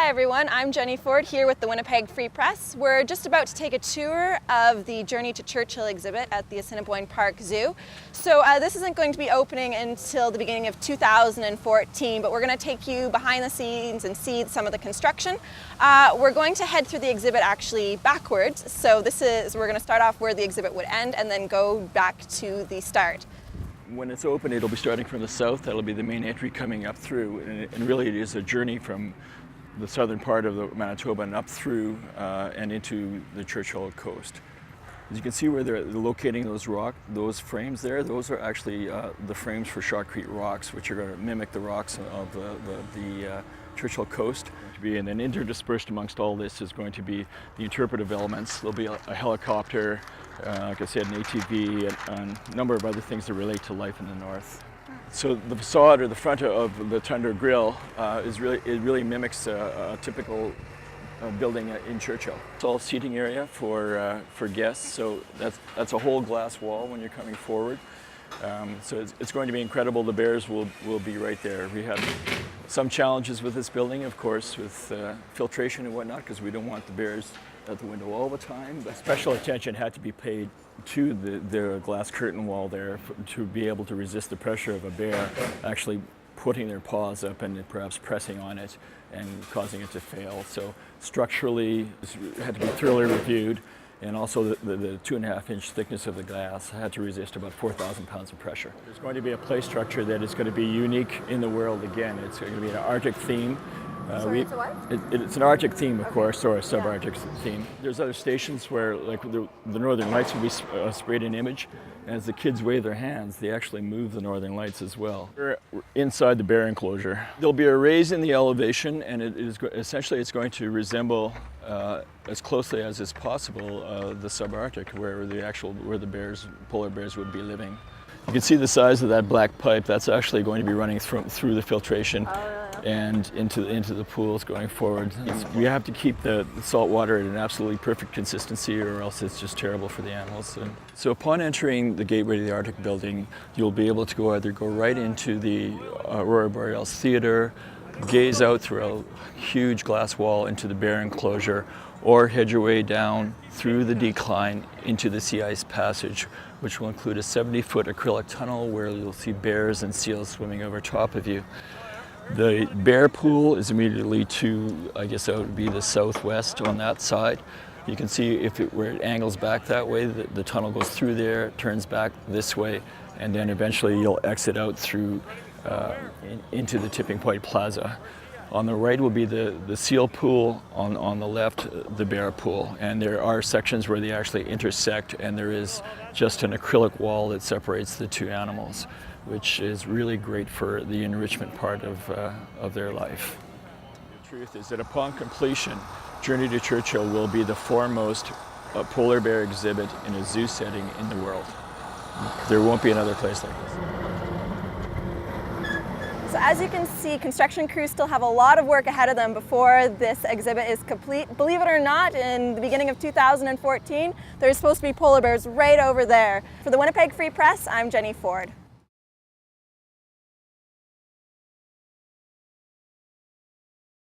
Hi everyone, I'm Jenny Ford here with the Winnipeg Free Press. We're just about to take a tour of the Journey to Churchill exhibit at the Assiniboine Park Zoo. So this isn't going to be opening until the beginning of 2014, but we're going to take you behind the scenes and see some of the construction. We're going to head through the exhibit actually backwards. So we're going to start off where the exhibit would end and then go back to the start. When it's open, it'll be starting from the south. That'll be the main entry coming up through. And really it is a journey from the southern part of the Manitoba and up through and into the Churchill coast. As you can see where they're locating those frames there, those are actually the frames for shotcrete rocks, which are going to mimic the rocks of the Churchill coast. And then interdispersed amongst all this is going to be the interpretive elements. There'll be a helicopter, like I said, an ATV, and a number of other things that relate to life in the north. So the facade or the front of the Tundra Grill really mimics a typical building in Churchill. It's all seating area for guests, so that's a whole glass wall when you're coming forward. So it's going to be incredible. The bears will be right there. We had some challenges with this building, of course, with filtration and whatnot, because we don't want the bears at the window all the time. But special attention had to be paid to the glass curtain wall there to be able to resist the pressure of a bear actually putting their paws up and perhaps pressing on it and causing it to fail. So structurally, it had to be thoroughly reviewed. And also the 2.5-inch thickness of the glass had to resist about 4,000 pounds of pressure. There's going to be a play structure that is going to be unique in the world again. It's going to be an Arctic theme. It's a what? It's an Arctic theme, of course, or a subarctic theme. There's other stations where, like, the Northern Lights will be sprayed in image. And as the kids wave their hands, they actually move the Northern Lights as well. We're inside the bear enclosure. There'll be a raise in the elevation, and essentially it's going to resemble as closely as is possible the subarctic, where the polar bears would be living. You can see the size of that black pipe. That's actually going to be running through the filtration and into the pools going forward. We have to keep the salt water at an absolutely perfect consistency, or else it's just terrible for the animals. So upon entering the gateway to the Arctic building, you'll be able to either go right into the Aurora Borealis Theater, gaze out through a huge glass wall into the bear enclosure, or head your way down through the decline into the sea ice passage, which will include a 70-foot acrylic tunnel where you'll see bears and seals swimming over top of you. The bear pool is immediately to, I guess that would be the southwest on that side. You can see where it angles back that way, the tunnel goes through there, turns back this way, and then eventually you'll exit out through into the Tipping Point Plaza. On the right will be the seal pool, on the left the bear pool, and there are sections where they actually intersect, and there is just an acrylic wall that separates the two animals, which is really great for the enrichment part of their life. The truth is that upon completion, Journey to Churchill will be the foremost polar bear exhibit in a zoo setting in the world. There won't be another place like this. So as you can see, construction crews still have a lot of work ahead of them before this exhibit is complete. Believe it or not, in the beginning of 2014, there's supposed to be polar bears right over there. For the Winnipeg Free Press, I'm Jenny Ford.